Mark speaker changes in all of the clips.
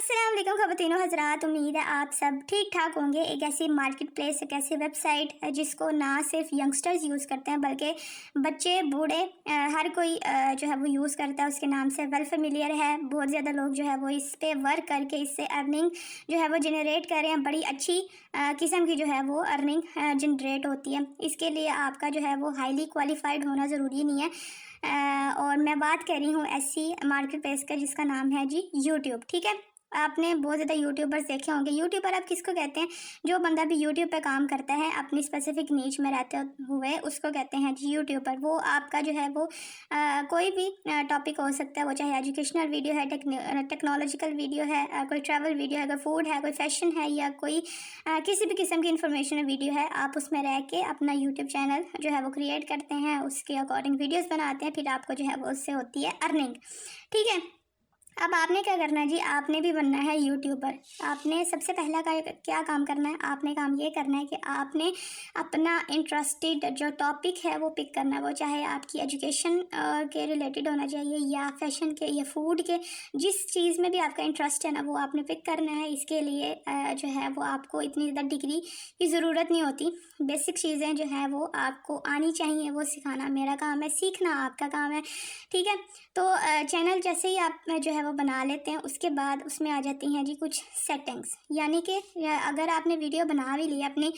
Speaker 1: अस्सलाम वालेकुम ख़वातीनो हज़रात, उम्मीद है आप सब ठीक ठाक होंगे। एक ऐसी मार्केट प्लेस, एक ऐसी वेबसाइट जिसको ना सिर्फ यंगस्टर्स यूज़ करते हैं बल्कि बच्चे बूढ़े हर कोई जो है वो यूज़ करता है। उसके नाम से वेल फेमिलियर है। बहुत ज़्यादा लोग जो है वो इस पे वर्क करके इससे अर्निंग जो है वो जनरेट कर रहे हैं। बड़ी अच्छी किस्म की जो है वो अर्निंग जनरेट होती है। इसके लिए आपका जो है वो हाईली क्वालिफाइड होना ज़रूरी नहीं है। और मैं बात कर रही हूँ ऐसी मार्केट प्लेस का जिसका नाम है जी यूट्यूब। ठीक है, आपने बहुत ज़्यादा यूट्यूबर्स देखे होंगे। यूट्यूबर आप किसको कहते हैं? जो बंदा भी यूट्यूब पे काम करता है अपनी स्पेसिफिक नीच में रहते हुए, उसको कहते हैं जी यूट्यूबर। वो आपका जो है वो कोई भी टॉपिक हो सकता है, वो चाहे एजुकेशनल वीडियो है, टेक्नोलॉजिकल वीडियो है, कोई ट्रैवल वीडियो है, कोई फूड है, कोई फैशन है, या कोई किसी भी किस्म की इंफॉर्मेशन वीडियो है। आप उसमें रह के अपना यूट्यूब चैनल जो है वो क्रिएट करते हैं, उसके अकॉर्डिंग वीडियोज़ बनाते हैं, फिर आपको जो है वो उससे होती है अर्निंग। ठीक है, अब आपने क्या करना है जी, आपने भी बनना है यूट्यूबर। आपने सबसे पहला क्या काम करना है? आपने काम ये करना है कि आपने अपना इंटरेस्टेड जो टॉपिक है वो पिक करना है। वो चाहे आपकी एजुकेशन के रिलेटेड होना चाहिए, या फैशन के, या फूड के, जिस चीज़ में भी आपका इंटरेस्ट है ना, वो आपने पिक करना है। इसके लिए जो है वो आपको इतनी ज़्यादा डिग्री की ज़रूरत नहीं होती। बेसिक चीज़ें जो हैं वो आपको आनी चाहिए, वो सिखाना मेरा काम है, सीखना आपका काम है। ठीक है, तो चैनल जैसे ही आप जो है वो बना लेते हैं, उसके बाद उसमें आ जाती हैं जी कुछ सेटिंग्स। यानी कि अगर आपने वीडियो बना भी ली अपनी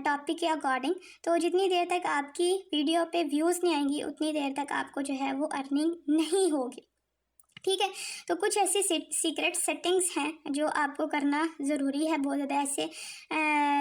Speaker 1: टॉपिक के अकॉर्डिंग, तो जितनी देर तक आपकी वीडियो पे व्यूज़ नहीं आएंगी उतनी देर तक आपको जो है वो अर्निंग नहीं होगी। ठीक है, तो कुछ ऐसी सीक्रेट सेटिंग्स हैं जो आपको करना ज़रूरी है। बहुत ज़्यादा ऐसे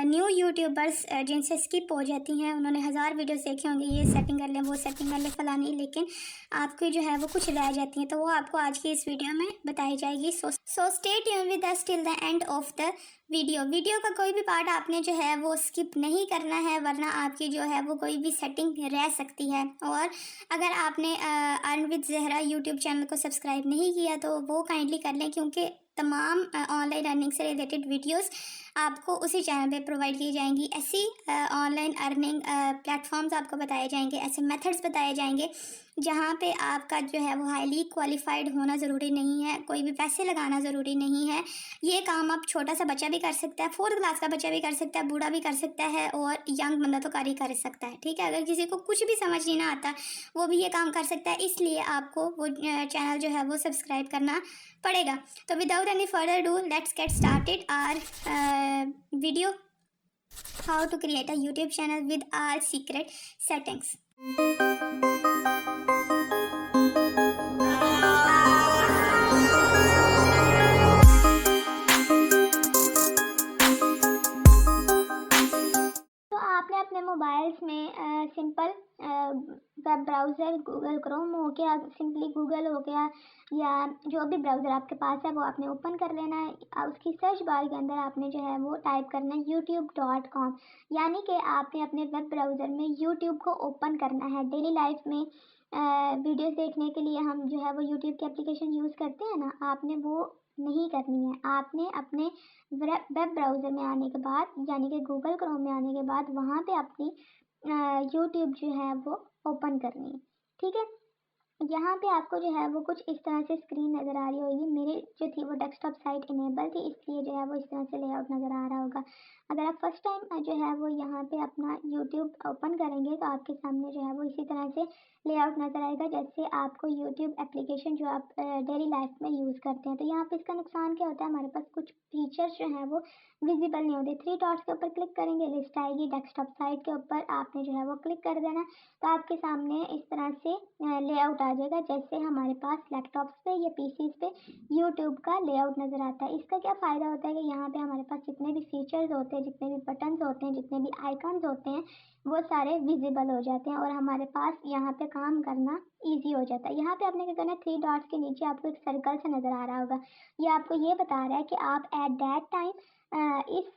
Speaker 1: न्यू यूट्यूबर्स जिनसे स्किप हो जाती हैं, उन्होंने हज़ार वीडियोस देखे होंगे, ये सेटिंग कर लें, वो सेटिंग कर लें, फलानी, लेकिन आपकी जो है वो कुछ रह जाती हैं। तो वो आपको आज की इस वीडियो में बताई जाएगी। So stay tune with us till the end of the video का कोई भी पार्ट आपने जो है वो स्किप नहीं करना है, वरना आपकी जो है वो कोई भी सेटिंग रह सकती है। और अगर आपने earn with Zahra YouTube channel को सब्सक्राइब नहीं किया तो वो काइंडली कर लें, क्योंकि तमाम ऑनलाइन अर्निंग से रिलेटेड वीडियोस आपको उसी चैनल पे प्रोवाइड की जाएंगी। ऐसी ऑनलाइन अर्निंग प्लेटफॉर्म्स आपको बताए जाएंगे, ऐसे मेथड्स बताए जाएंगे जहाँ पे आपका जो है वो हाईली क्वालिफाइड होना ज़रूरी नहीं है, कोई भी पैसे लगाना ज़रूरी नहीं है। ये काम आप छोटा सा बच्चा भी कर सकता है, 4th क्लास का बच्चा भी कर सकता है, बूढ़ा भी कर सकता है, और यंग बंदा तो कर सकता है। ठीक है, अगर किसी को कुछ भी समझ नहीं ना आता वो भी ये काम कर सकता है। इसलिए आपको वो चैनल जो है वो सब्सक्राइब करना पड़ेगा। तो without any further do let's get started our video, how to create a YouTube channel with our secret settings. तो आपने अपने मोबाइल्स में simple web browser Google Chrome हो गया, सिंपली गूगल हो गया, या जो भी ब्राउज़र आपके पास है वो आपने ओपन कर लेना है। उसकी सर्च बार के अंदर आपने जो है वो टाइप करना है youtube.com। यानी कि आपने अपने वेब ब्राउज़र में यूट्यूब को ओपन करना है। डेली लाइफ में वीडियोस देखने के लिए हम जो है वो यूट्यूब की एप्लीकेशन यूज़ करते हैं ना, आपने वो नहीं करनी है। आपने अपने वेब ब्राउज़र में आने के बाद, यानी कि गूगल क्रोम में आने के बाद, वहाँ पे अपनी यूट्यूब जो है वो ओपन करनी है। ठीक है, यहाँ पे आपको जो है वो कुछ इस तरह से स्क्रीन नज़र आ रही होगी। मेरे जो थी वो डेस्कटॉप साइट इनेबल थी, इसलिए जो है वो इस तरह से लेआउट नज़र आ रहा होगा। अगर आप फर्स्ट टाइम जो है वो यहाँ पे अपना यूट्यूब ओपन करेंगे तो आपके सामने जो है वो इसी तरह से लेआउट नज़र आएगा, जैसे आपको यूट्यूब एप्लीकेशन जो आप डेली लाइफ में यूज़ करते हैं। तो यहाँ पे इसका नुकसान क्या होता है, हमारे पास कुछ फीचर्स जो हैं वो विजिबल नहीं होते। 3 डॉट्स के ऊपर क्लिक करेंगे, लिस्ट आएगी, डेस्कटॉप साइट के ऊपर आपने जो है वो क्लिक कर देना, तो आपके सामने इस तरह से लेआउट आ जाएगा, जैसे हमारे पास लैपटॉप्स पे या पीसीज पे यूट्यूब का लेआउट नज़र आता है। इसका क्या फ़ायदा होता है कि यहाँ पे हमारे पास जितने भी फीचर्स होते हैं, जितने भी बटन्स होते हैं, जितने भी आइकन्स होते हैं, वो सारे विजिबल हो जाते हैं और हमारे पास यहाँ पे काम करना ईजी हो जाता है। यहाँ पे आपने क्या करना है, 3 डॉट्स के नीचे आपको एक सर्कल सा नज़र आ रहा होगा। ये आपको ये बता रहा है कि आप एट दैट टाइम इस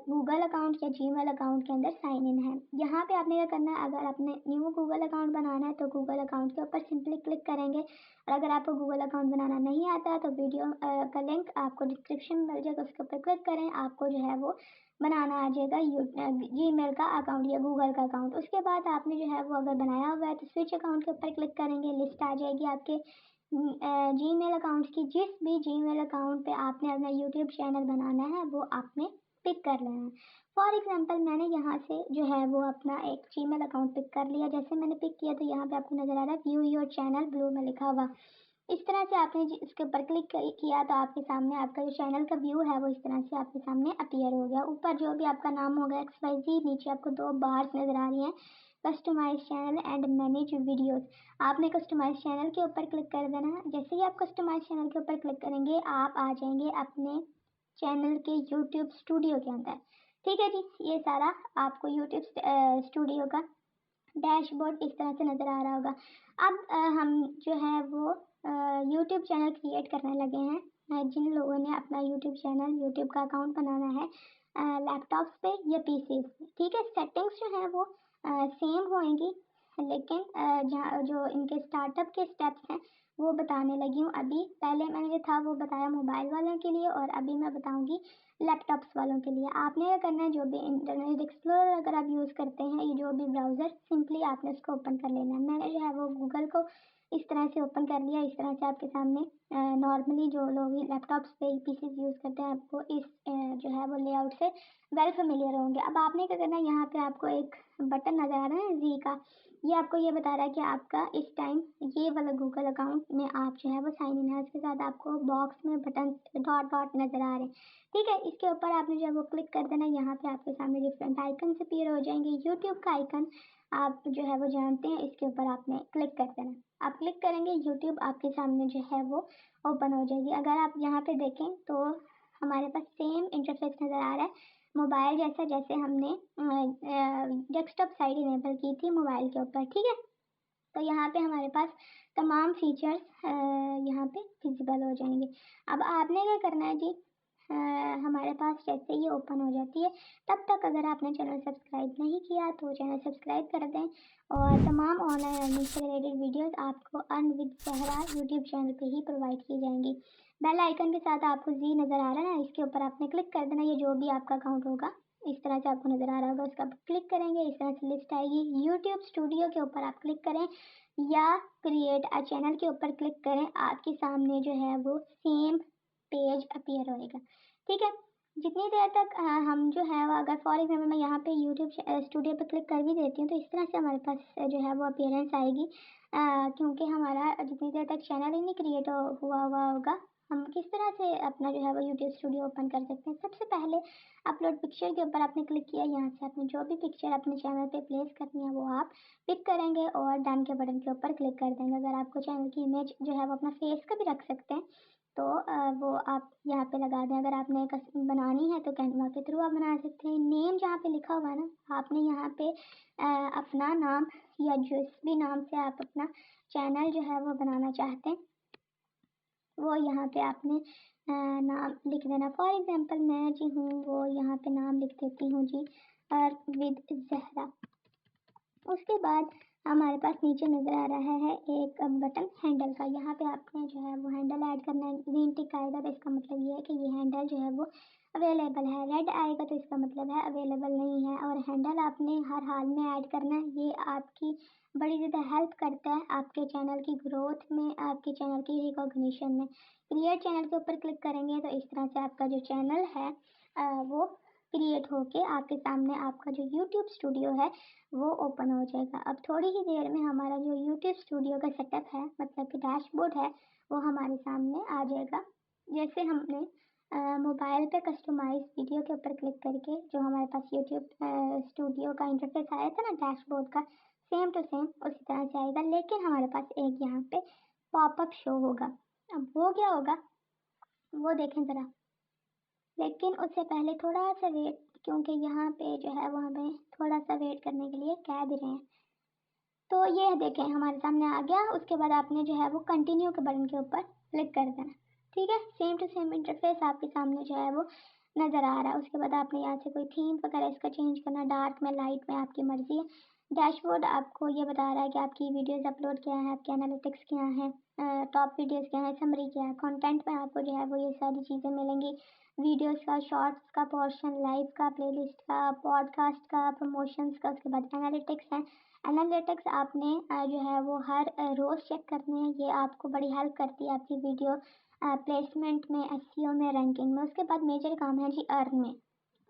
Speaker 1: गूगल अकाउंट या जीमेल अकाउंट के अंदर साइन इन है। यहाँ पे आपने क्या करना है, अगर आपने न्यू गूगल अकाउंट बनाना है तो गूगल अकाउंट के ऊपर सिंपली क्लिक करेंगे, और अगर आपको गूगल अकाउंट बनाना नहीं आता तो वीडियो का लिंक आपको डिस्क्रिप्शन में मिल जाएगा, उसके ऊपर क्लिक करें, आपको जो है वो बनाना आ जाएगा जीमेल का अकाउंट या गूगल का अकाउंट। उसके बाद आपने जो है वो अगर बनाया हुआ है तो स्विच अकाउंट के ऊपर क्लिक करेंगे, लिस्ट आ जाएगी आपके जीमेल अकाउंट्स की, जिस भी जीमेल अकाउंट पे आपने अपना यूट्यूब चैनल बनाना है वो आपने पिक कर लेना है। फॉर एग्जांपल मैंने यहाँ से जो है वो अपना एक जीमेल अकाउंट पिक कर लिया। जैसे मैंने पिक किया तो यहाँ पे आपको नज़र आ रहा है व्यू योर चैनल ब्लू में लिखा हुआ। इस तरह से आपने इसके ऊपर क्लिक किया तो आपके सामने आपका जो चैनल का व्यू है वो इस तरह से आपके सामने अपीयर हो गया। ऊपर जो भी आपका नाम होगा XYZ, नीचे आपको 2 बार्स नज़र आ रही हैं, customize channel and manage videos. आपने कस्टमाइज चैनल के ऊपर क्लिक कर देना है। जैसे ही आप कस्टमाइज चैनल के ऊपर क्लिक करेंगे आप आ जाएंगे अपने चैनल के यूट्यूब स्टूडियो के अंदर। ठीक है जी, ये सारा आपको यूट्यूब स्टूडियो का डैशबोर्ड इस तरह से नज़र आ रहा होगा। अब हम जो है वो यूट्यूब चैनल क्रिएट करने लगे हैं। जिन लोगों ने अपना यूट्यूब चैनल, यूट्यूब का अकाउंट बनाना है लैपटॉप्स पे या पीसीज पे, ठीक है, सेटिंग्स जो है वो सेम होंगी, लेकिन जहाँ जो इनके स्टार्टअप के स्टेप्स हैं वो बताने लगी हूँ अभी। पहले मैंने जो था वो बताया मोबाइल वालों के लिए, और अभी मैं बताऊँगी लैपटॉप्स वालों के लिए। आपने क्या करना है, जो भी इंटरनेट एक्सप्लोरर अगर आप यूज़ करते हैं, ये जो भी ब्राउज़र, सिंपली आपने उसको ओपन कर लेना है। मैंने जो है वो गूगल को इस तरह से ओपन कर लिया। इस तरह से आपके सामने नॉर्मली जो लोग लैपटॉप्स पे पीसीज यूज़ करते हैं आपको इस जो है वो लेआउट से वेल फेमिलियर होंगे। अब आपने क्या करना है, यहाँ पे आपको एक बटन नज़र आ रहा है जी का, ये आपको ये बता रहा है कि आपका इस टाइम ये वाला गूगल अकाउंट में आप जो है वो साइन इन है। उसके साथ आपको बॉक्स में बटन डॉट डॉट नज़र आ रहे हैं। ठीक है, इसके ऊपर आपने जो है वो क्लिक कर देना। यहाँ पे आपके सामने डिफरेंट आइकन अपीयर हो जाएंगे। यूट्यूब का आइकन आप जो है वो जानते हैं, इसके ऊपर आपने क्लिक कर देना। आप क्लिक करेंगे, यूट्यूब आपके सामने जो है वो ओपन हो जाएगी। अगर आप यहाँ पे देखें तो हमारे पास सेम इंटरफेस नज़र आ रहा है मोबाइल जैसा, जैसे हमने डेस्कटॉप साइट इनेबल की थी मोबाइल के ऊपर। ठीक है, तो यहाँ पे हमारे पास तमाम फीचर्स यहाँ पे विजिबल हो जाएंगे। अब आपने क्या करना है जी, हमारे पास जैसे ये ओपन हो जाती है तब तक अगर आपने चैनल सब्सक्राइब नहीं किया तो चैनल सब्सक्राइब कर दें, और तमाम ऑनलाइन अर्निंग से रिलेटेड वीडियोस आपको earn with Zahra YouTube channel पे ही प्रोवाइड की जाएंगी। बेल आइकन के साथ आपको जी नज़र आ रहा है ना, इसके ऊपर आपने क्लिक कर देना। ये जो भी आपका अकाउंट होगा इस तरह से आपको नज़र आ रहा होगा, उसका आप क्लिक करेंगे, इस तरह से लिस्ट आएगी। यूट्यूब स्टूडियो के ऊपर आप क्लिक करें या क्रिएट अ चैनल के ऊपर क्लिक करें, आपके सामने जो है वो सेम पेज अपीयर होएगा। ठीक है, जितनी देर तक हम जो है वो, अगर फॉर एग्जाम्पल मैं यहाँ पे यूट्यूब स्टूडियो पे क्लिक कर भी देती हूँ तो इस तरह से हमारे पास जो है वो अपीयरेंस आएगी, क्योंकि हमारा जितनी देर तक चैनल ही नहीं क्रिएट हुआ होगा, हम किस तरह से अपना जो है वो यूट्यूब स्टूडियो ओपन कर सकते हैं। सबसे पहले अपलोड पिक्चर के ऊपर आपने क्लिक किया। यहाँ से आपने जो भी पिक्चर अपने चैनल पे प्लेस करनी है वो आप पिक करेंगे और डन के बटन के ऊपर क्लिक कर देंगे। अगर आपको चैनल की इमेज जो है वो अपना फेस का भी रख सकते हैं तो वो आप यहाँ पे लगा दें। अगर आपने बनानी है तो कैनवा के थ्रू आप बना सकते हैं। नेम जहाँ पे लिखा हुआ है ना, आपने यहाँ पे अपना नाम या जिस भी नाम से आप अपना चैनल जो है वो बनाना चाहते हैं वो यहाँ पे आपने नाम लिख देना। फॉर एग्जांपल मैं जी हूँ वो यहाँ पे नाम लिख देती हूँ जी, और विद ज़हरा। उसके बाद हमारे पास नीचे नज़र आ रहा है एक बटन हैंडल का। यहाँ पे आपने जो है वो हैंडल ऐड करना है। ग्रीन टिक आएगा तो इसका मतलब ये है कि ये हैंडल जो है वो अवेलेबल है। रेड आएगा तो इसका मतलब है अवेलेबल नहीं है। और हैंडल आपने हर हाल में ऐड करना है। ये आपकी बड़ी ज़्यादा हेल्प करता है आपके चैनल की ग्रोथ में, आपके चैनल की रिकॉग्निशन में। क्रिएट चैनल के ऊपर क्लिक करेंगे तो इस तरह से आपका जो चैनल है वो क्रिएट होके आपके सामने आपका जो यूट्यूब स्टूडियो है वो ओपन हो जाएगा। अब थोड़ी ही देर में हमारा जो यूट्यूब स्टूडियो का सेटअप है, मतलब कि डैशबोर्ड है, वो हमारे सामने आ जाएगा। जैसे हमने मोबाइल पे कस्टमाइज वीडियो के ऊपर क्लिक करके जो हमारे पास यूट्यूब स्टूडियो का इंटरफेस आया था ना डैशबोर्ड का, सेम टू सेम उसी तरह से आएगा, लेकिन हमारे पास एक यहाँ पे पॉपअप शो होगा। अब वो क्या होगा वो देखें ज़रा, लेकिन उससे पहले थोड़ा सा वेट, क्योंकि यहाँ पे जो है वो हमें थोड़ा सा वेट करने के लिए कह भी रहे हैं। तो ये देखें हमारे सामने आ गया। उसके बाद आपने जो है वो कंटिन्यू के बटन के ऊपर क्लिक कर देना। ठीक है, सेम टू सेम इंटरफेस आपके सामने जो है वो नज़र आ रहा है। उसके बाद आपने यहाँ से कोई थीम वगैरह इसका चेंज करना, डार्क में, लाइट में, आपकी मर्ज़ी है। डैशबोर्ड आपको ये बता रहा है कि आपकी वीडियोस अपलोड क्या है, आपके एनालिटिक्स क्या हैं, टॉप वीडियोस क्या है, समरी क्या है। कंटेंट में आपको जो है वो ये सारी चीज़ें मिलेंगी। वीडियोस का, शॉर्ट्स का पोर्शन, लाइव का, प्लेलिस्ट का, पॉडकास्ट का, प्रमोशंस का। उसके बाद एनालिटिक्स है। एनालिटिक्स आपने जो है वो हर रोज़ चेक करने हैं। ये आपको बड़ी हेल्प करती है आपकी वीडियो प्लेसमेंट में, एसईओ में, रैंकिंग में। उसके बाद मेजर काम है जी अर्न में।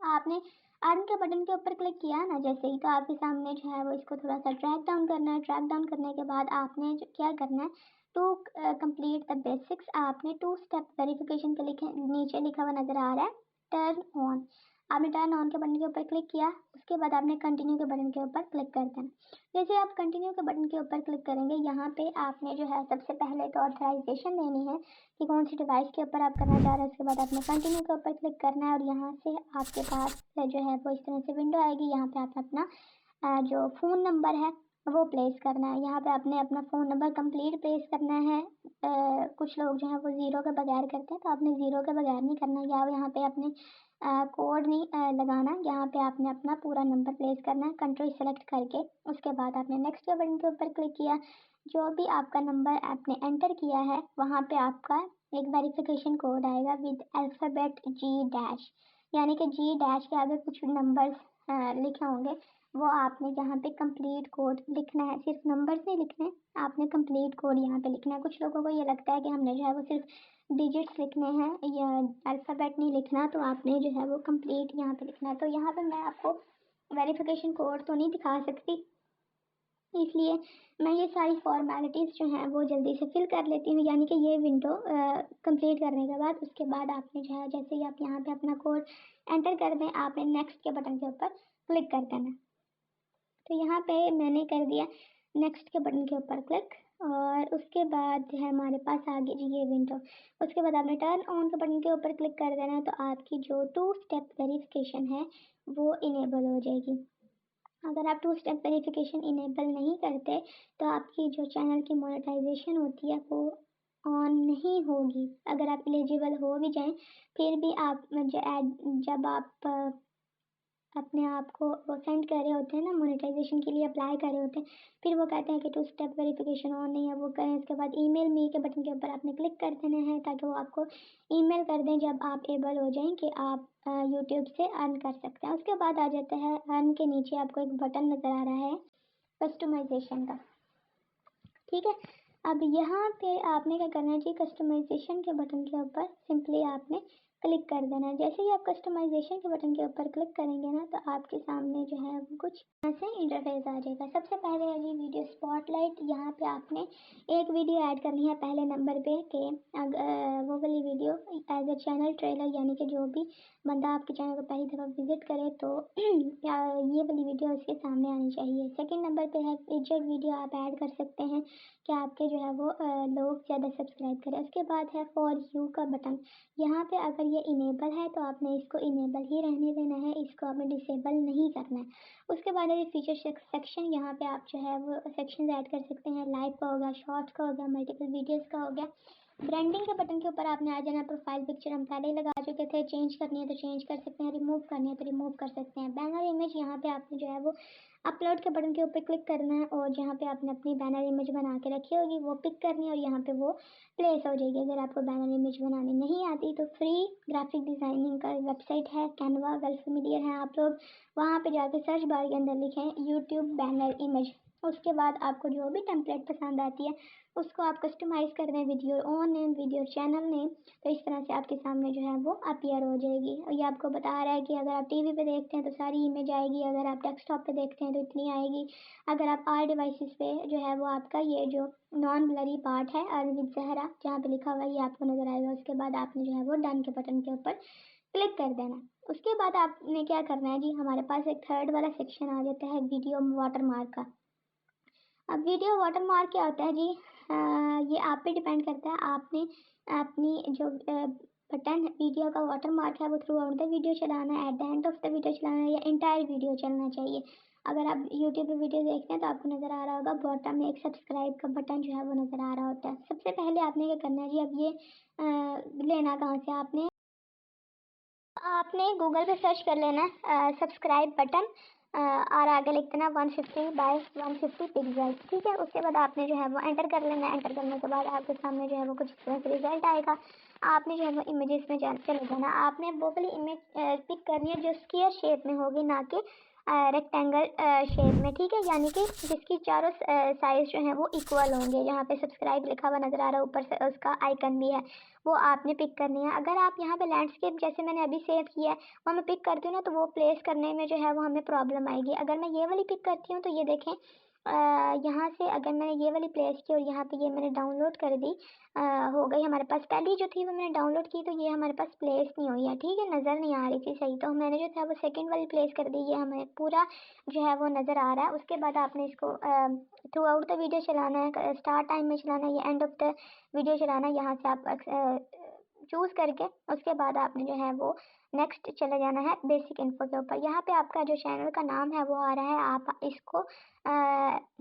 Speaker 1: आपने अर्न के बटन के ऊपर क्लिक किया ना जैसे ही, तो आपके सामने जो है वो इसको थोड़ा सा ड्रैग डाउन करना है। ड्रैग डाउन करने के बाद आपने जो क्या करना है, टू कंप्लीट द बेसिक्स, आपने 2 स्टेप वेरिफिकेशन के लिखे नीचे लिखा हुआ नज़र आ रहा है टर्न ऑन। आपने टर्न ऑन के बटन के ऊपर क्लिक किया। उसके बाद आपने कंटिन्यू के बटन के ऊपर क्लिक कर देना। जैसे आप कंटिन्यू के बटन के ऊपर क्लिक करेंगे, यहाँ पे आपने जो है सबसे पहले तो ऑथराइजेशन लेनी है कि कौन सी डिवाइस के ऊपर आप करना चाह रहे हैं। उसके बाद आपने कंटिन्यू के ऊपर क्लिक करना है और यहाँ से आपके पास जो है वो इस तरह से विंडो आएगी। यहाँ पे आप अपना जो फ़ोन नंबर है वो प्लेस करना है। यहाँ पे आपने अपना फ़ोन नंबर कंप्लीट प्लेस करना है। कुछ लोग जो है वो ज़ीरो के बगैर करते हैं, तो आपने ज़ीरो के बगैर नहीं करना। या यहाँ पे आपने कोड नहीं लगाना। यहाँ पे आपने अपना पूरा नंबर प्लेस करना है कंट्री सेलेक्ट करके। उसके बाद आपने नेक्स्ट के बटन के ऊपर क्लिक किया। जो भी आपका नंबर आपने एंटर किया है वहाँ पे आपका एक वेरिफिकेशन कोड आएगा विद अल्फ़ाबेट G-, यानी कि G- के आगे कुछ नंबर्स लिखे होंगे। वो आपने यहाँ पे कंप्लीट कोड लिखना है। सिर्फ नंबर्स नहीं लिखने हैं, आपने कंप्लीट कोड यहाँ पे लिखना है। कुछ लोगों को ये लगता है कि हमने जो है वो सिर्फ डिजिट्स लिखने हैं या अल्फ़ाबेट नहीं लिखना, तो आपने जो है वो कंप्लीट यहाँ पे लिखना है। तो यहाँ पे मैं आपको वेरिफिकेशन कोड तो नहीं दिखा सकती, इसलिए मैं ये सारी फॉर्मेलिटीज़ जो हैं वो जल्दी से फिल कर लेती हूँ। यानी कि ये विंडो कंप्लीट करने के बाद उसके बाद आपने जो है जैसे ही आप यहाँ पे अपना कोड एंटर कर दें, आपने नेक्स्ट के बटन के ऊपर क्लिक कर देना। तो यहाँ पे मैंने कर दिया नेक्स्ट के बटन के ऊपर क्लिक, और उसके बाद जो है हमारे पास आ गई जी ये विंडो। उसके बाद आपने टर्न ऑन के बटन के ऊपर क्लिक कर देना है, तो आपकी जो 2 स्टेप वेरिफिकेशन है वो इनेबल हो जाएगी। अगर आप 2 स्टेप वेरिफिकेशन इनेबल नहीं करते तो आपकी जो चैनल की मोनेटाइजेशन होती है वो ऑन नहीं होगी। अगर आप एलिजिबल हो भी जाएं फिर भी आप जब आप अपने आप को वो सेंड कर रहे होते हैं ना, मोनेटाइजेशन के लिए अप्लाई कर रहे होते हैं, फिर वो कहते हैं कि 2 स्टेप वेरिफिकेशन ऑन नहीं है, वो करें। उसके बाद ईमेल मी के बटन के ऊपर आपने क्लिक कर देना है ताकि वो आपको ईमेल कर दें जब आप एबल हो जाएं कि आप यूट्यूब से अर्न कर सकते हैं। उसके बाद आ जाता है अर्न के नीचे आपको एक बटन नज़र आ रहा है कस्टमाइजेशन का, ठीक है। अब यहाँ पे आपने क्या करना है जी, कस्टमाइजेशन के बटन के ऊपर सिंपली आपने क्लिक कर देना है। जैसे ही आप कस्टमाइजेशन के बटन के ऊपर क्लिक करेंगे ना, तो आपके सामने जो है वो कुछ ऐसे इंटरफेस आ जाएगा। सबसे पहले है जी वीडियो स्पॉटलाइट। यहाँ पे आपने एक वीडियो ऐड करनी है पहले नंबर पे कि वो वाली video as a channel trailer, यानी कि जो भी बंदा आपके चैनल को पहली दफ़ा विजिट करे तो ये वाली वीडियो उसके सामने आनी चाहिए। सेकंड नंबर पे है फीचर वीडियो, आप ऐड कर सकते हैं कि आपके जो है वो लोग ज़्यादा सब्सक्राइब करें। उसके बाद है फॉर यू का बटन। यहाँ पे अगर ये इनेबल है तो आपने इसको इनेबल ही रहने देना है, इसको आपने डिसेबल नहीं करना है। उसके बाद है फीचर सेक्शन। यहाँ पे आप जो है वो सेक्शन ऐड कर सकते हैं। लाइव का हो गया, शॉर्ट्स का हो गया, मल्टीपल वीडियोज़ का हो गया। ब्रांडिंग के बटन के ऊपर आपने आ जाना। प्रोफाइल पिक्चर हम पहले ही लगा चुके थे, चेंज करनी है तो चेंज कर सकते हैं, रिमूव करनी है तो रिमूव कर सकते हैं। बैनर इमेज, यहाँ पे आपने जो है वो अपलोड के बटन के ऊपर क्लिक करना है और जहाँ पे आपने अपनी बैनर इमेज बना के रखी होगी वो पिक करनी है और यहाँ पे वो प्लेस हो जाएगी। अगर आपको बैनर इमेज बनानी नहीं आती तो फ्री ग्राफिक डिज़ाइनिंग का वेबसाइट है कैनवा, वेल फेमिलियर हैं आप लोग, वहाँ पे जाके सर्च बार के अंदर लिखें यूट्यूब बैनर इमेज। उसके बाद आपको जो भी टेम्पलेट पसंद आती है उसको आप कस्टमाइज़ कर दें with your own name, with your channel name, तो इस तरह से आपके सामने जो है वो अपीयर हो जाएगी। और ये आपको बता रहा है कि अगर आप टीवी पे देखते हैं तो सारी इमेज आएगी, अगर आप डेस्कटॉप पे देखते हैं तो इतनी आएगी, अगर आप आर डिवाइसेस पे जो है वो आपका ये जो नॉन ब्लरी पार्ट है अर्न विद ज़हरा जहाँ पे लिखा हुआ है ये आपको नज़र आएगा। उसके बाद आपने जो है वो डन के बटन के ऊपर क्लिक कर देना। उसके बाद आपने क्या करना है जी, हमारे पास एक थर्ड वाला सेक्शन आ जाता है वीडियो वाटरमार्क का। अब वीडियो वाटरमार्क क्या होता है जी, ये आप पे डिपेंड करता है। आपने अपनी जो बटन वीडियो का वाटरमार्क है वो थ्रू आउट द वीडियो चलाना है, at the end of the video चलाना है, या इंटायर वीडियो चलना चाहिए। अगर आप यूट्यूब पे वीडियो देखते हैं तो आपको नज़र आ रहा होगा बॉटम में एक सब्सक्राइब का बटन जो है वो नज़र आ रहा होता है। सबसे पहले आपने क्या करना है जी, अब ये लेना कहाँ से, आपने गूगल पे सर्च कर लेना है सब्सक्राइब बटन। और आगे लिख देना 150 x 150 पिक्सल। ठीक है, उसके बाद आपने जो है वो एंटर कर लेना है। एंटर करने के बाद आपके सामने जो है वो कुछ इस तरह से रिजल्ट आएगा। आपने जो है वो इमेजेस में चले जाना। आपने वो वाली इमेज पिक करनी है जो स्क्वायर शेप में होगी, ना कि रेक्टेंगल शेप में। ठीक है, यानी कि जिसकी चारों साइज जो है वो इक्वल होंगे। यहाँ पे सब्सक्राइब लिखा हुआ नज़र आ रहा है, ऊपर से उसका आइकन भी है, वो आपने पिक करनी है। अगर आप यहाँ पे लैंडस्केप जैसे मैंने अभी सेव किया है वो मैं पिक करती हूँ ना, तो वो प्लेस करने में जो है वो हमें प्रॉब्लम आएगी। अगर मैं ये वाली पिक करती हूँ तो ये देखें, यहाँ से अगर मैंने ये वाली प्लेस की और यहाँ पे ये मैंने डाउनलोड कर दी, हो गई हमारे पास। पहली जो थी वो मैंने डाउनलोड की तो ये हमारे पास प्लेस नहीं हुई है। ठीक है, नज़र नहीं आ रही थी सही, तो मैंने जो था वो सेकंड वाली प्लेस कर दी, ये हमें पूरा जो है वो नज़र आ रहा है। उसके बाद आपने इसको थ्रू आउट द वीडियो चलाना है, स्टार्ट टाइम में चलाना है या एंड ऑफ द वीडियो चलाना है, यहाँ से आप चूज़ करके उसके बाद आपने जो है वो नेक्स्ट चले जाना है बेसिक इन्फो के ऊपर। यहाँ पे आपका जो चैनल का नाम है वो आ रहा है, आप इसको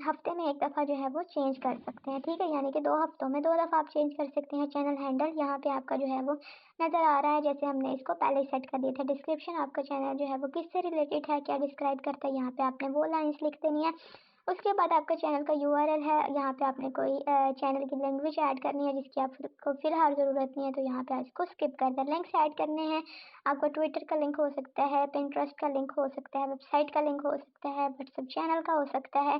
Speaker 1: हफ्ते में एक दफ़ा जो है वो चेंज कर सकते हैं। ठीक है, यानी कि 2 हफ्तों में 2 दफ़ा आप चेंज कर सकते हैं चैनल हैंडल। यहाँ पे आपका जो है वो नज़र आ रहा है, जैसे हमने इसको पहले ही सेट कर दिया था। डिस्क्रिप्शन आपका चैनल जो है वो किससे रिलेटेड है, क्या डिस्क्राइब करता है, यहाँ पे आपने वो लाइन्स लिख देनी है। उसके बाद आपका चैनल का यूआरएल है, यहाँ पे आपने कोई चैनल की लैंग्वेज ऐड करनी है जिसकी आपको फ़िलहाल ज़रूरत नहीं है, तो यहाँ पे इसको स्किप कर दें। लिंक्स ऐड करने हैं, आपका ट्विटर का लिंक हो सकता है, पिंटरेस्ट का लिंक हो सकता है, वेबसाइट का लिंक हो सकता है, व्हाट्सएप चैनल का हो सकता है,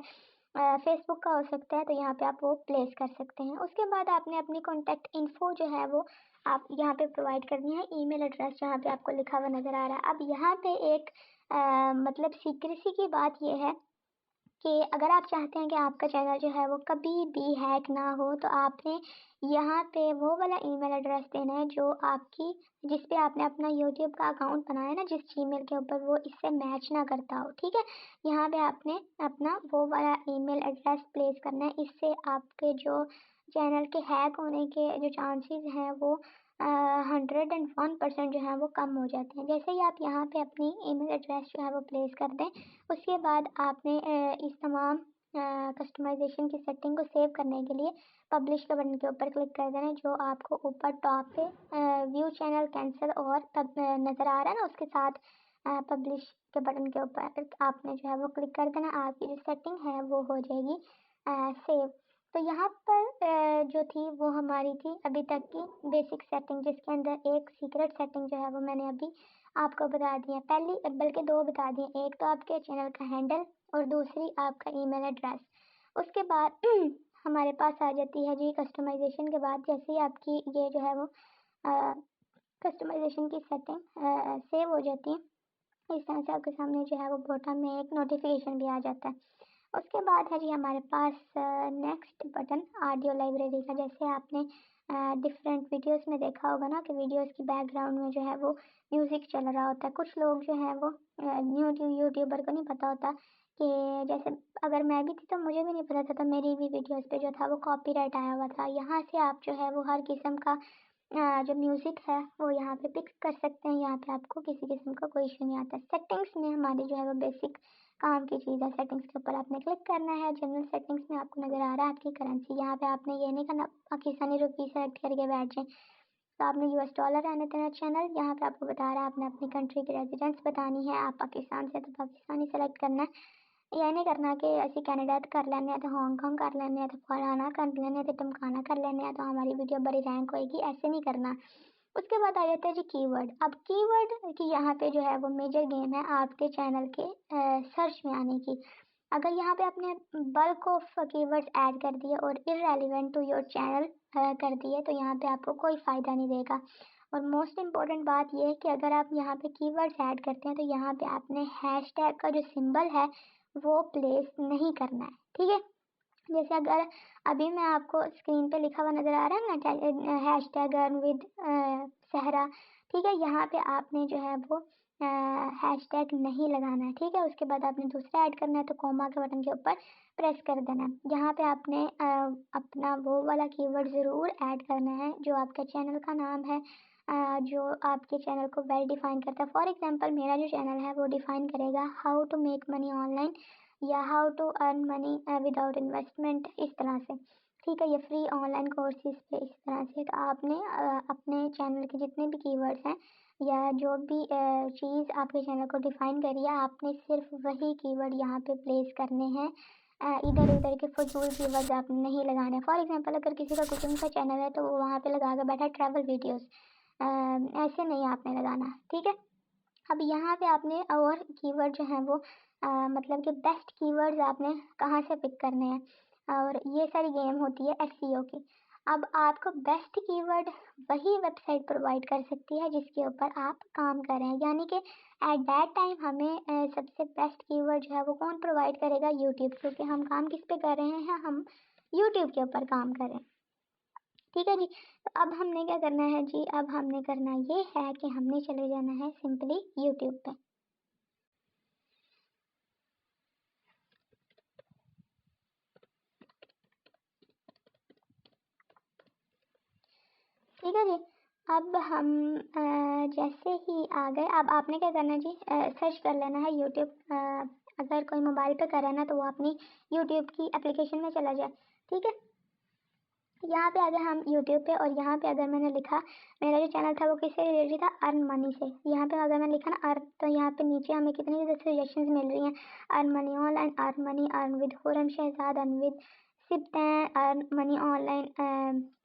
Speaker 1: फेसबुक का हो सकता है, तो यहाँ पे आप वो प्लेस कर सकते हैं। उसके बाद आपने अपनी कॉन्टैक्ट इन्फो जो है वो आप यहाँ पे प्रोवाइड करनी है। ईमेल एड्रेस जहाँ पे आपको लिखा हुआ नज़र आ रहा है। अब यहाँ पे एक मतलब सीक्रेसी की बात ये है कि अगर आप चाहते हैं कि आपका चैनल जो है वो कभी भी हैक ना हो, तो आपने यहाँ पे वो वाला ईमेल एड्रेस देना है जो आपकी, जिस पे आपने अपना यूट्यूब का अकाउंट बनाया ना, जिस जीमेल के ऊपर, वो इससे मैच ना करता हो। ठीक है, यहाँ पे आपने अपना वो वाला ईमेल एड्रेस प्लेस करना है। इससे आपके जो चैनल के हैक होने के जो चांसेस हैं वो 101% जो है वो कम हो जाते हैं। जैसे ही आप यहाँ पे अपनी ईमेल एड्रेस जो है वो प्लेस कर दें, उसके बाद आपने इस तमाम कस्टमाइजेशन की सेटिंग को सेव करने के लिए पब्लिश के बटन के ऊपर क्लिक कर देना, जो आपको ऊपर टॉप पे व्यू चैनल कैंसिल और तब नज़र आ रहा है ना, उसके साथ पब्लिश के बटन के ऊपर आपने जो है वो क्लिक कर देना। आपकी जो सेटिंग है वो हो जाएगी सेव। तो यहाँ पर जो थी वो हमारी थी अभी तक की बेसिक सेटिंग, जिसके अंदर एक सीक्रेट सेटिंग जो है वो मैंने अभी आपको बता दी है। पहली बल्कि 2 बता दी, एक तो आपके चैनल का हैंडल और दूसरी आपका ईमेल एड्रेस। उसके बाद हमारे पास आ जाती है जी कस्टमाइजेशन के बाद, जैसे ही आपकी ये जो है वो कस्टमाइजेशन की सेटिंग सेव हो जाती है, इस तरह से आपके सामने जो है वो बॉटम में एक नोटिफिकेशन भी आ जाता है। उसके बाद है जी हमारे पास नेक्स्ट बटन ऑडियो लाइब्रेरी का। जैसे आपने डिफरेंट वीडियोस में देखा होगा ना कि वीडियोस की बैकग्राउंड में जो है वो म्यूज़िक चल रहा होता है। कुछ लोग जो है वो न्यू यूट्यूबर को नहीं पता होता कि, जैसे अगर मैं भी थी तो मुझे भी नहीं पता था, तो मेरी भी वीडियोस पे जो था वो कॉपीराइट आया हुआ था। यहाँ से आप जो है वो हर किस्म का जो म्यूज़िक है वो यहाँ पे पिक कर सकते हैं। यहाँ पे आपको किसी किस्म का कोई इशू नहीं आता। सेटिंग्स में हमारी जो है वो बेसिक काम की चीज़ है। सेटिंग्स के ऊपर आपने क्लिक करना है। जनरल सेटिंग्स में आपको नज़र आ रहा है आपकी करेंसी। यहाँ पे आपने ये नहीं करना पाकिस्तानी रुपी सेलेक्ट करके बैठ जाए, तो आपने यूएस डॉलर रहने देना। चैनल यहाँ पे आपको बता रहा है आपने अपनी कंट्री की रेजिडेंस बतानी है। आप पाकिस्तान से तो पाकिस्तानी सेलेक्ट करना है। ये नहीं करना कि ऐसे कनाडा कर लेने तो हांगकॉन्ग कर लेने तो फलाना कर लेने तो टमकाना कर लेने तो हमारी वीडियो बड़ी रैंक होएगी, ऐसे नहीं करना। उसके बाद आ जाता है जी कीवर्ड। अब कीवर्ड की यहाँ पे जो है वो मेजर गेम है आपके चैनल के सर्च में आने की। अगर यहाँ पे आपने बल्क ऑफ कीवर्ड्स ऐड कर दिए और इररेलेवेंट टू योर चैनल कर दिए, तो यहाँ पे आपको कोई फ़ायदा नहीं देगा। और मोस्ट इम्पॉर्टेंट बात यह है कि अगर आप यहाँ पे कीवर्ड्स ऐड करते हैं तो यहाँ पे आपने हैशटैग का जो सिंबल है वो प्लेस नहीं करना है। ठीक है, जैसे अगर अभी मैं आपको स्क्रीन पे लिखा हुआ नज़र आ रहा है ना हैशटैग अर्न विद सहरा, ठीक है, यहाँ पे आपने जो है वो हैशटैग नहीं लगाना है। ठीक है, उसके बाद आपने दूसरा ऐड करना है तो कोमा के बटन के ऊपर प्रेस कर देना है। यहाँ पे आपने अपना वो वाला कीवर्ड ज़रूर ऐड करना है जो आपके चैनल का नाम है, जो आपके चैनल को वेल डिफाइन करता है। फॉर एग्जांपल मेरा जो चैनल है वो डिफाइन करेगा how to make money online या how to earn money without investment, इस तरह से। ठीक है, ये फ्री ऑनलाइन कोर्सेज पे, इस तरह से। तो आपने अपने चैनल के जितने भी कीवर्ड्स हैं या जो भी चीज़ आपके चैनल को डिफ़ाइन करी है, आपने सिर्फ वही कीवर्ड यहाँ पे प्लेस करने हैं। इधर उधर के फजूल कीवर्ड्स आपने नहीं लगाने। फॉर एग्जांपल अगर किसी का कुकिंग का चैनल है तो वो वहाँ पे लगा के बैठा ट्रैवल वीडियोस, ऐसे नहीं आपने लगाना, ठीक है। अब यहाँ पे आपने और कीवर्ड जो है वो मतलब कि बेस्ट कीवर्ड्स आपने कहाँ से पिक करने हैं, और ये सारी गेम होती है एसईओ की। अब आपको बेस्ट कीवर्ड वही वेबसाइट प्रोवाइड कर सकती है जिसके ऊपर आप काम कर रहे हैं, यानी कि एट दैट टाइम हमें सबसे बेस्ट कीवर्ड जो है वो कौन प्रोवाइड करेगा, यूट्यूब, क्योंकि हम काम किस पे कर रहे हैं, हम यूट्यूब के ऊपर काम कर रहे हैं, ठीक है जी। तो अब हमने क्या करना है जी, अब हमने करना ये है कि हमने चले जाना है सिंपली यूट्यूब पे। ठीक है जी। अब हम जैसे ही आ गए, अब आपने क्या करना है जी, सर्च कर लेना है यूट्यूब। अगर कोई मोबाइल पे कर रहा है ना तो वो अपनी यूट्यूब की एप्लीकेशन में चला जाए, ठीक है। यहाँ पे आ गए हम यूट्यूब पे, और यहाँ पे अगर मैंने लिखा, मेरा जो चैनल था वो किससे रिलेटेड था, अर्न मनी से। यहाँ पे अगर मैंने लिखा ना अर्न, तो यहाँ पे नीचे हमें कितनी ज़्यादा सजेशंस मिल रही हैं। Earn money online, earn money, earn with Khurram Shahzad, earn with Siptain, earn money online,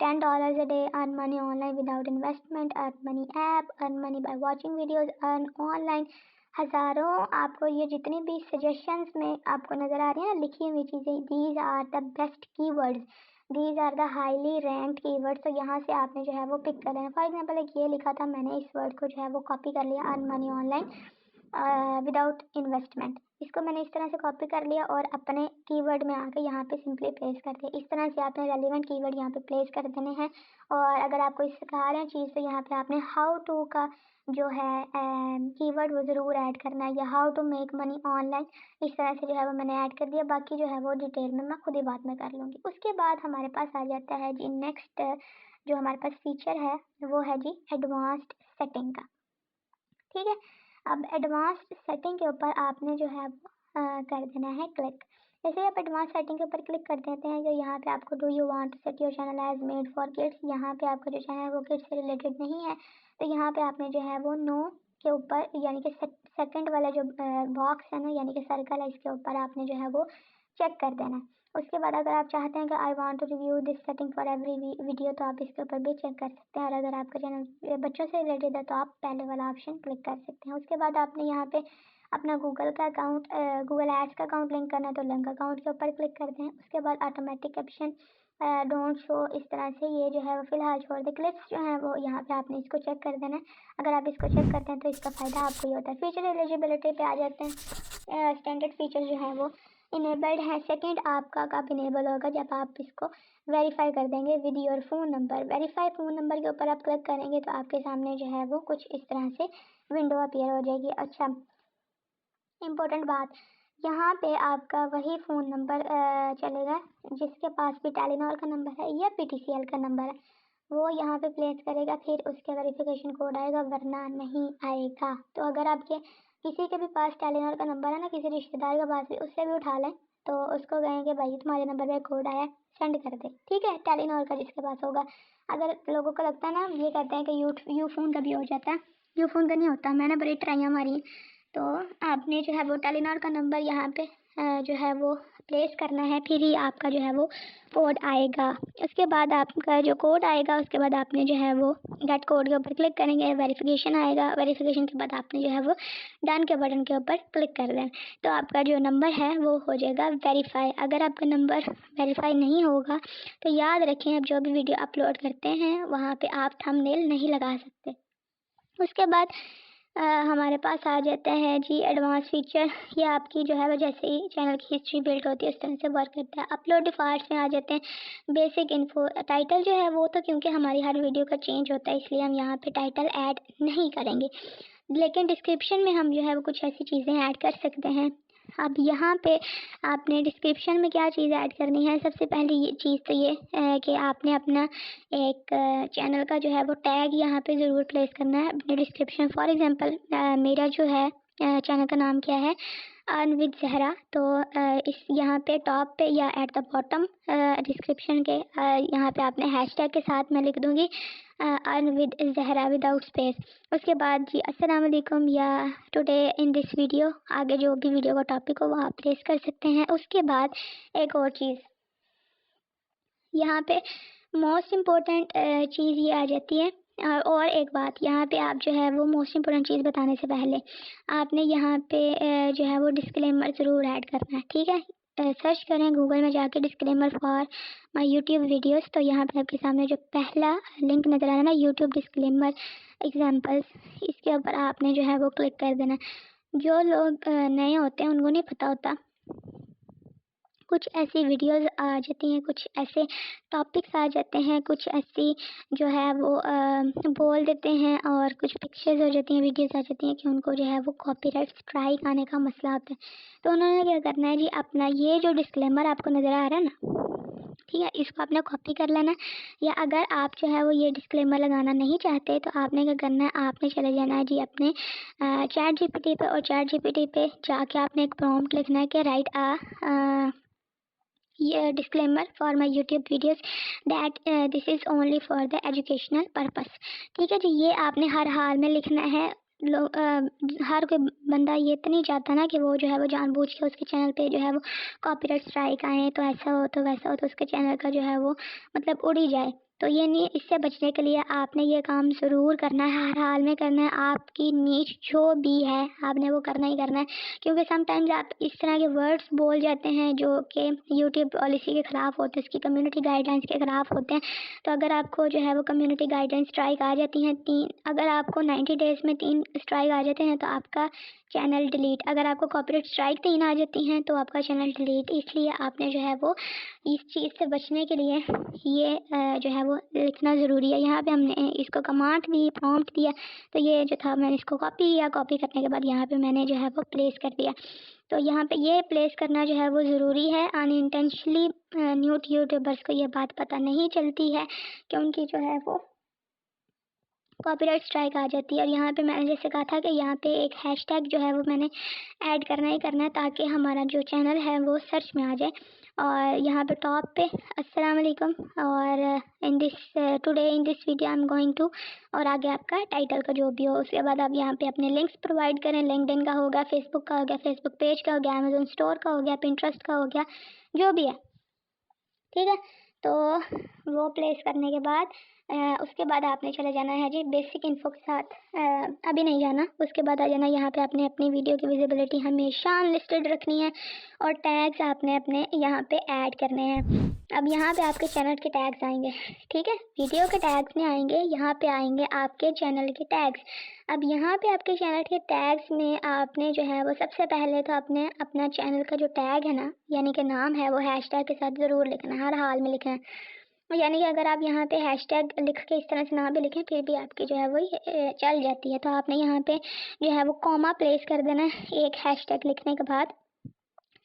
Speaker 1: $10 a day, earn money online without investment, earn money app, earn money by watching videos, earn online. हज़ारों आपको ये जितनी भी सजेशंस में आपको नज़र आ रही है ना लिखी हुई चीज़ें, these are the best keywords, these are the highly ranked keyword. तो यहाँ से आपने जो है वो पिक कर लेना। फॉर एग्जांपल एक ये लिखा था, मैंने इस वर्ड को जो है वो कॉपी कर लिया, earn money online without investment. इसको मैंने इस तरह से कॉपी कर लिया और अपने कीवर्ड में आके यहाँ पे सिंपली प्लेस कर दिया। इस तरह से आपने रेलिवेंट कीवर्ड यहाँ पे प्लेस कर देने हैं। और अगर आपको इस सिखा रहे हैं चीज़ तो यहाँ पे आपने हाउ टू का जो है कीवर्ड वो ज़रूर ऐड करना है, या how to make money online, इस तरह से जो है वो मैंने ऐड कर दिया। बाकी जो है वो डिटेल में मैं खुद ही बाद में कर लूँगी। उसके बाद हमारे पास आ जाता है जी नेक्स्ट, जो हमारे पास फीचर है वो है जी एडवांस्ड सेटिंग का, ठीक है। अब एडवांस्ड सेटिंग के ऊपर आपने जो है वो कर देना है क्लिक। जैसे ही आप एडवांस सेटिंग के ऊपर क्लिक कर देते हैं, जो यहाँ पे आपको do you want to set your channel as made for kids, यहाँ पे आपका जो चैनल है वो किड्स से रिलेटेड नहीं है, तो यहाँ पे आपने जो है वो नो के ऊपर, यानी कि सेकंड वाला जो बॉक्स है ना, यानी कि सर्कल है, इसके ऊपर आपने जो है वो चेक कर देना है। उसके बाद अगर आप चाहते हैं कि I want to review this setting for every video, तो आप इसके ऊपर भी चेक कर सकते हैं। और अगर आपका चैनल बच्चों से रिलेटेड है तो आप पहले वाला ऑप्शन क्लिक कर सकते हैं। उसके बाद आपने यहाँ पे अपना गूगल का अकाउंट, गूगल एड्स का अकाउंट लिंक करना है तो लिंक अकाउंट के ऊपर क्लिक करते हैं। उसके बाद ऑटोमेटिक कैप्शन डोंट शो, इस तरह से ये जो है वो फिलहाल छोड़ दे। क्लिप्स जो है वो यहाँ पे आपने इसको चेक कर देना है। अगर आप इसको चेक करते हैं तो इसका फ़ायदा आपको ये होता है। फीचर एलिजिबिलिटी पे आ जाते हैं। स्टैंडर्ड फीचर जो है वो इनेबल्ड है। सेकंड आपका कब इनेबल होगा, जब आप इसको वेरीफाई कर देंगे with your phone number. Verify phone number के ऊपर आप क्लिक करेंगे तो आपके सामने जो है वो कुछ इस तरह से विंडो अपीयर हो जाएगी। अच्छा, इम्पोर्टेंट बात, यहाँ पे आपका वही फ़ोन नंबर चलेगा जिसके पास भी टेलीनॉर का नंबर है या PTCL का नंबर है, वो यहाँ पे प्लेस करेगा, फिर उसके वेरिफिकेशन कोड आएगा, वरना नहीं आएगा। तो अगर आपके किसी के भी पास टेलीनॉर का नंबर है ना, किसी रिश्तेदार के पास भी, उससे भी उठा लें तो उसको कहेंगे भाई तुम्हारे नंबर पे कोड आया, सेंड कर दे, ठीक है, टेलीनॉर का जिसके पास होगा। अगर लोगों को लगता है ना, ये कहते हैं कि यू फ़ोन का भी हो जाता है, यू फ़ोन का नहीं होता, मैंने बड़ी ट्राइयाँ मारी। तो आपने जो है वो टेलीनॉर का नंबर यहाँ पे जो है वो प्लेस करना है, फिर ही आपका जो है वो कोड आएगा। उसके बाद आपका जो कोड आएगा, उसके बाद आपने जो है वो गेट कोड के ऊपर क्लिक करेंगे, वेरिफिकेशन आएगा। वेरिफिकेशन के बाद आपने जो है वो डन के बटन के ऊपर क्लिक कर दें, तो आपका जो नंबर है वो हो जाएगा वेरीफाई। अगर आपका नंबर वेरीफाई नहीं होगा तो याद रखें, आप जो भी वीडियो अपलोड करते हैं वहाँ पे आप थंबनेल नहीं लगा सकते। उसके बाद हमारे पास आ जाते हैं जी एडवांस फीचर। ये आपकी जो है वो जैसे ही चैनल की हिस्ट्री बिल्ड होती है उस तरह से वर्क करता है। अपलोड डिफॉल्ट्स में आ जाते हैं। बेसिक इन्फो, टाइटल जो है वो तो क्योंकि हमारी हर वीडियो का चेंज होता है इसलिए हम यहाँ पे टाइटल ऐड नहीं करेंगे, लेकिन डिस्क्रिप्शन में हम जो है वो कुछ ऐसी चीज़ें ऐड कर सकते हैं। अब यहाँ पे आपने डिस्क्रिप्शन में क्या चीज़ ऐड करनी है, सबसे पहले ये चीज़ तो ये है कि आपने अपना एक चैनल का जो है वो टैग यहाँ पे ज़रूर प्लेस करना है अपने डिस्क्रिप्शन। फॉर एग्जांपल मेरा जो है चैनल का नाम क्या है, अर्न विद जहरा। तो इस यहाँ पे टॉप पे या एट द बॉटम डिस्क्रिप्शन के यहाँ पे आपने हैशटैग के साथ मैं लिख दूँगी earn with Zahra without space. उसके बाद जी अस्सलाम वालेकुम या टुडे इन दिस वीडियो, आगे जो भी वीडियो का टॉपिक हो वो आप प्लेस कर सकते हैं। उसके बाद एक और चीज़ यहाँ पे मोस्ट इम्पोर्टेंट चीज़ ये आ जाती है। और एक बात यहाँ पे आप जो है वो मोस्ट इम्पोर्टेंट चीज़ बताने से पहले आपने यहाँ पे जो है वो डिस्क्लेमर ज़रूर ऐड करना है, ठीक है। सर्च करें गूगल में जाके disclaimer for my YouTube videos, तो यहाँ पे आपके सामने जो पहला लिंक नज़र आ रहा है ना, यूट्यूब डिस्क्लेमर एग्जाम्पल्स, इसके ऊपर आपने जो है वो क्लिक कर देना। जो लोग नए होते हैं उनको नहीं पता होता, कुछ ऐसी वीडियोस आ जाती हैं, कुछ ऐसे टॉपिक्स आ जाते हैं, कुछ ऐसी जो है वो बोल देते हैं, और कुछ पिक्चर्स हो जाती हैं, वीडियोस आ जाती हैं कि उनको जो है वो कॉपीराइट स्ट्राइक आने का मसला होता है। तो उन्होंने क्या करना है जी, अपना ये जो डिस्क्लेमर आपको नज़र आ रहा है ना, ठीक है, इसको आपने कॉपी कर लेना। या अगर आप जो है वो ये डिस्क्लेमर लगाना नहीं चाहते तो आपने क्या करना है, आपने चले जाना है जी अपने चैट जीपीटी पे, और चैट जीपीटी पे जाके आपने एक प्रॉम्प्ट लिखना है कि राइट ये disclaimer for my YouTube videos that this is only for the educational purpose. ठीक है जी, ये आपने हर हाल में लिखना है। लोग हर कोई बंदा ये तो नहीं चाहता ना कि वो जो है वो जानबूझ के उसके चैनल पे जो है वो कॉपीराइट स्ट्राइक आए, तो ऐसा हो तो वैसा हो, तो उसके चैनल का जो है वो मतलब उड़ ही जाए। तो ये नहीं, इससे बचने के लिए आपने ये काम ज़रूर करना है, हर हाल में करना है। आपकी नीच जो भी है आपने वो करना ही करना है, क्योंकि समटाइम्स आप इस तरह के वर्ड्स बोल जाते हैं जो कि यूट्यूब पॉलिसी के ख़िलाफ़ होते हैं, उसकी कम्युनिटी गाइडलाइंस के ख़िलाफ़ होते हैं। तो अगर आपको जो है वो कम्युनिटी गाइडलाइंस स्ट्राइक आ जाती हैं अगर आपको 90 डेज़ में 3 स्ट्राइक आ जाते हैं तो आपका चैनल डिलीट। अगर आपको कॉपीराइट स्ट्राइक 3 आ जाती हैं तो आपका चैनल डिलीट। इसलिए आपने जो है वो इस चीज़ से बचने के लिए ये जो है वो लिखना ज़रूरी है। यहाँ पे हमने इसको कमांड दी, प्रॉम्प्ट दिया, तो ये जो था मैंने इसको कॉपी किया, कॉपी करने के बाद यहाँ पे मैंने जो है वो प्लेस कर दिया। तो यहाँ पे ये प्लेस करना जो है वो ज़रूरी है। अनइंटेंशनली न्यू यूट्यूबर्स को ये बात पता नहीं चलती है कि उनकी जो है वो कॉपीराइट स्ट्राइक आ जाती है। और यहाँ पे मैंने जैसे कहा था कि यहाँ पे एक हैशटैग जो है वो मैंने ऐड करना ही करना है, ताकि हमारा जो चैनल है वो सर्च में आ जाए। और यहाँ पे टॉप पे अस्सलाम वालेकुम, और in this today in this video I am going to, और आगे आपका टाइटल का जो भी हो। उसके बाद आप यहाँ पे अपने लिंक्स प्रोवाइड करें, लिंक्डइन का हो गया, फेसबुक का हो गया, फेसबुक पेज का हो गया, अमेजोन स्टोर का हो गया, पिंटरेस्ट का हो गया, जो भी है, ठीक है। तो वो प्लेस करने के बाद उसके बाद आपने चले जाना है जी बेसिक इन्फो के साथ। अभी नहीं जाना, उसके बाद आ जाना यहाँ पे। आपने अपनी वीडियो की विजिबिलिटी हमेशा अनलिस्टेड रखनी है, और टैग्स आपने अपने यहाँ पे ऐड करने हैं। अब यहाँ पे आपके चैनल के टैग्स आएंगे, ठीक है, वीडियो के टैग्स नहीं आएंगे, यहाँ पे आएंगे आपके चैनल के टैग्स। अब यहाँ पे आपके चैनल के टैग्स में आपने जो है वो सबसे पहले तो आपने अपना चैनल का जो टैग है ना, यानी कि नाम है, वो हैशटैग के साथ ज़रूर लिखना है, हर हाल में लिखना है। यानी कि अगर आप यहाँ पे हैशटैग लिख के इस तरह से ना भी लिखें फिर भी आपकी जो है वो चल जाती है। तो आपने यहाँ पे जो है वो कॉमा प्लेस कर देना है एक हैशटैग लिखने के बाद।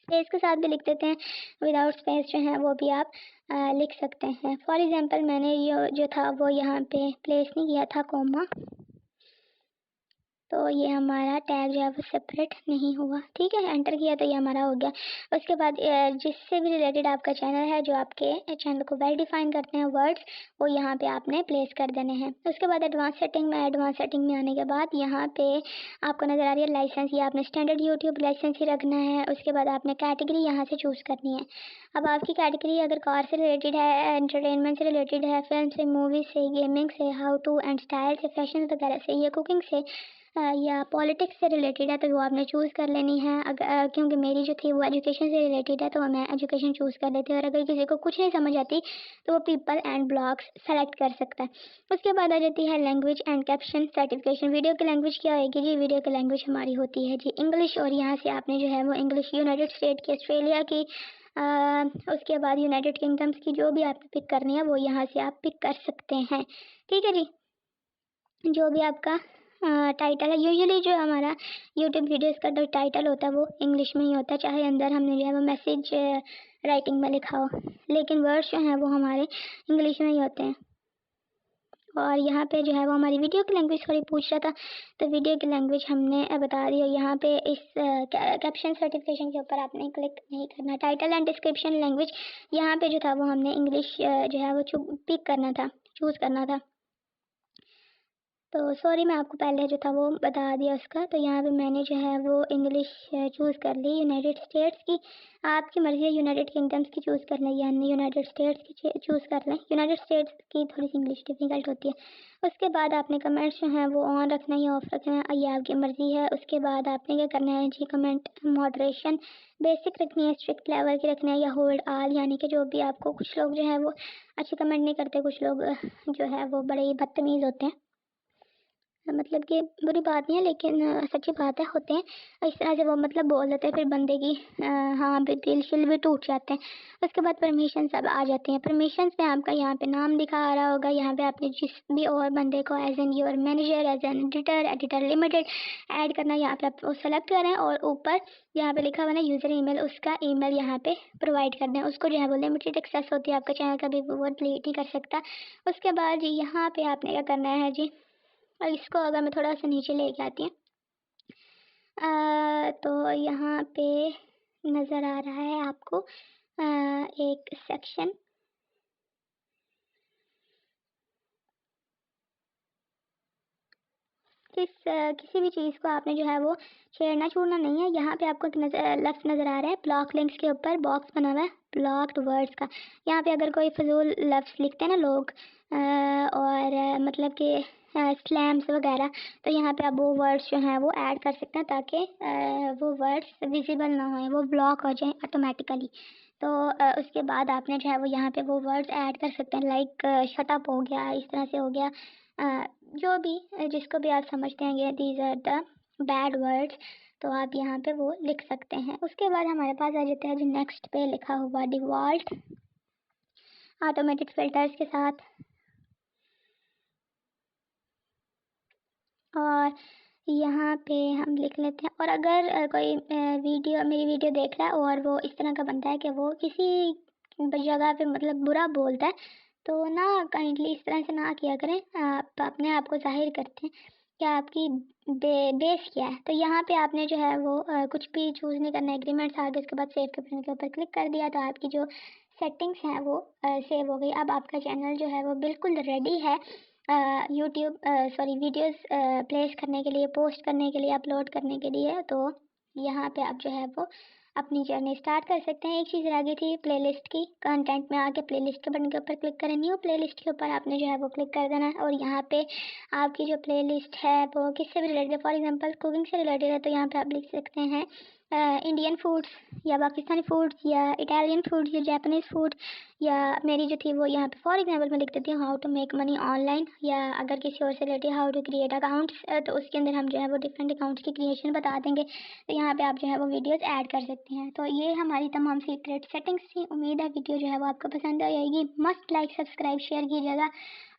Speaker 1: स्पेस के साथ भी लिख देते हैं, विदाउट स्पेस जो है वो भी आप लिख सकते हैं। फॉर एग्जांपल मैंने ये जो था वो यहाँ पे प्लेस नहीं किया था कॉमा, तो ये हमारा टैग जो है वो सेपरेट नहीं हुआ, ठीक है। एंटर किया तो ये हमारा हो गया। उसके बाद जिससे भी रिलेटेड आपका चैनल है, जो आपके चैनल को वेल डिफाइन करते हैं वर्ड्स, वो यहाँ पे आपने प्लेस कर देने हैं। उसके बाद एडवांस सेटिंग में आने के बाद यहाँ पे आपको नज़र आ रही है लाइसेंस, ये आपने स्टैंडर्ड यूट्यूब लाइसेंस ही रखना है। उसके बाद आपने कैटेगरी यहाँ से चूज़ करनी है। अब आपकी कैटेगरी अगर कार से रिलेटेड है, एंटरटेनमेंट से रिलेटेड है, फिल्म से, मूवी से, गेमिंग से, हाउ टू एंड स्टाइल से, फैशन वगैरह से, या कुकिंग से, या पॉलिटिक्स से रिलेटेड है, तो वो आपने चूज़ कर लेनी है। अगर क्योंकि मेरी जो थी वो एजुकेशन से रिलेटेड है, तो मैं एजुकेशन चूज़ कर लेती हूँ। और अगर किसी को कुछ नहीं समझ आती तो वो पीपल एंड ब्लॉग्स सेलेक्ट कर सकता है। उसके बाद आ जाती है language and caption certification. Video की लैंग्वेज क्या होगी जी? वीडियो की लैंग्वेज हमारी होती है जी इंग्लिश, और यहाँ से आपने जो है वो इंग्लिश यूनाइटेड स्टेट की, ऑस्ट्रेलिया की, उसके बाद यूनाइटेड किंगडम्स की, जो भी आपने पिक करनी है वो यहाँ से आप पिक कर सकते हैं, ठीक है जी। जो भी आपका टाइटल है, यूजुअली जो हमारा यूट्यूब वीडियोस का जो टाइटल होता है वो इंग्लिश में ही होता है, चाहे अंदर हमने जो है वो मैसेज राइटिंग में लिखा हो, लेकिन वर्ड्स जो हैं वो हमारे इंग्लिश में ही होते हैं। और यहाँ पे जो है वो हमारी वीडियो की लैंग्वेज थोड़ी पूछ रहा था, तो वीडियो की लैंग्वेज हमने बता दी। और यहाँ पे इस कैप्शन सर्टिफिकेशन के ऊपर आपने क्लिक नहीं करना। टाइटल एंड डिस्क्रिप्शन लैंग्वेज यहाँ पे जो था वो हमने इंग्लिश जो है वो पिक करना था, चूज़ करना था। तो सॉरी, मैं आपको पहले जो था वो बता दिया उसका। तो यहाँ पे मैंने जो है वो इंग्लिश चूज़ कर ली। यूनाइटेड स्टेट्स की आपकी मर्ज़ी है, यूनाइटेड किंगडम्स की चूज़ कर लें या यूनाइटेड स्टेट्स की चूज़ कर लें। यूनाइटेड स्टेट्स की थोड़ी सी इंग्लिश डिफ़िकल्ट होती है। उसके बाद आपने कमेंट्स जो हैं वो ऑन रखना है या ऑफ रखना है, ये आपकी मर्ज़ी है। उसके बाद आपने क्या करना है जी, कमेंट मॉडरेशन बेसिक रखनी है, स्ट्रिक्ट लेवल की रखना है, या होल्ड आल, यानी कि जो भी आपको, कुछ लोग जो है वो अच्छे कमेंट नहीं करते, कुछ लोग जो है वो बड़े ही बदतमीज़ होते हैं। मतलब कि बुरी बात नहीं है, लेकिन सच्ची बात है, होते हैं इस तरह से। वो मतलब बोल देते हैं, फिर बंदे की हाँ भी दिल शिल भी टूट जाते हैं। उसके बाद परमिशन सब आ जाती हैं। परमिशन में आपका यहाँ पे नाम दिखा आ रहा होगा। यहाँ पे आपने जिस भी और बंदे को as an your manager, as an editor limited add करना, यहाँ पे आप वो सेलेक्ट करें। और ऊपर यहाँ पे लिखा हुआ ना यूज़र ईमेल, उसका ईमेल यहाँ पे प्रोवाइड कर दें। उसको जो है वो लिमिटेड एक्सेस होती है, आपका चैनल कभी वो डिलीट नहीं कर सकता। उसके बाद जी यहाँ पे आपने क्या करना है जी, और इसको अगर मैं थोड़ा सा नीचे लेके आती हूँ, तो यहाँ पे नज़र आ रहा है आपको एक सेक्शन। किसी भी चीज़ को आपने जो है वो छेड़ना छोड़ना नहीं है। यहाँ पे आपको एक लफ्ज़ नज़र आ रहा है, ब्लॉक लिंक्स के ऊपर बॉक्स बना हुआ है ब्लॉक्ड वर्ड्स का। यहाँ पे अगर कोई फजूल लफ्ज़ लिखते हैं ना लोग, और मतलब कि स्लैम्स वगैरह, तो यहाँ पे आप वो वर्ड्स जो हैं वो ऐड कर सकते हैं, ताकि वो वर्ड्स विजिबल ना हों, वो ब्लॉक हो जाएं ऑटोमेटिकली। तो उसके बाद आपने जो है वो यहाँ पे वो वर्ड्स ऐड कर सकते हैं, लाइक शटअप हो गया, इस तरह से हो गया, जो भी जिसको भी आप समझते हैं ये these are the bad words, तो आप यहाँ पे वो लिख सकते हैं। उसके बाद हमारे पास आ जाता है जो नेक्स्ट पे लिखा हुआ डिफ़ॉल्ट ऑटोमेटेड फिल्टर्स के साथ। और यहाँ पे हम लिख लेते हैं। और अगर कोई मेरी वीडियो देख रहा है और वो इस तरह का बनता है कि वो किसी जगह पे मतलब बुरा बोलता है, तो ना काइंडली इस तरह से ना किया करें। आप अपने आप को जाहिर करते हैं कि आपकी बेस क्या है। तो यहाँ पे आपने जो है वो कुछ भी चूज़ नहीं करना, एग्रीमेंट्स आ गए, उसके बाद सेव के बटन के ऊपर क्लिक कर दिया, तो आपकी जो सेटिंग्स हैं वो सेव हो गई। अब आपका चैनल जो है वो बिल्कुल रेडी है यूट्यूब वीडियोस प्लेस करने के लिए, पोस्ट करने के लिए, अपलोड करने के लिए। तो यहाँ पे आप जो है वो अपनी जर्नी स्टार्ट कर सकते हैं। एक चीज़ रह गई थी प्लेलिस्ट की, कंटेंट में आके प्लेलिस्ट के बटन के ऊपर क्लिक करें, न्यू प्लेलिस्ट के ऊपर आपने जो है वो क्लिक कर देना है। और यहाँ पे आपकी जो प्लेलिस्ट है वो किससे भी रिलेटेड है, फॉर एग्जांपल कुकिंग से रिलेटेड है, तो यहाँ पे आप लिख सकते हैं इंडियन फूड्स या पाकिस्तानी फूड्स या इटालियन फूड्स या जापानीज़ फूड, या मेरी जो थी वो यहाँ पे फॉर एग्जांपल मैं लिख देती हूँ how to make money online, या अगर किसी और से related how to create accounts, तो उसके अंदर हम जो है वो डिफरेंट अकाउंट्स की क्रिएशन बता देंगे। तो यहाँ पे आप जो है वो वीडियोस ऐड कर सकते हैं। तो ये हमारी तमाम सीक्रेट सेटिंग्स थी। उम्मीद है वीडियो जो है वो आपको पसंद आएगी। मस्ट लाइक सब्सक्राइब शेयर कीजिएगा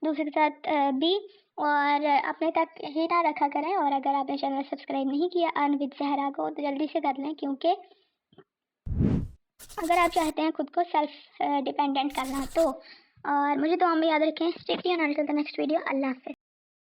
Speaker 1: दूसरे के साथ भी, और अपने तक ही ना रखा करें। और अगर आपने चैनल सब्सक्राइब नहीं किया अर्न विद जहरा को, तो जल्दी से कर लें, क्योंकि अगर आप चाहते हैं खुद को सेल्फ डिपेंडेंट करना तो। और मुझे दुआ में याद रखें। Stay tuned until the next video. Allah हाफ़िज़।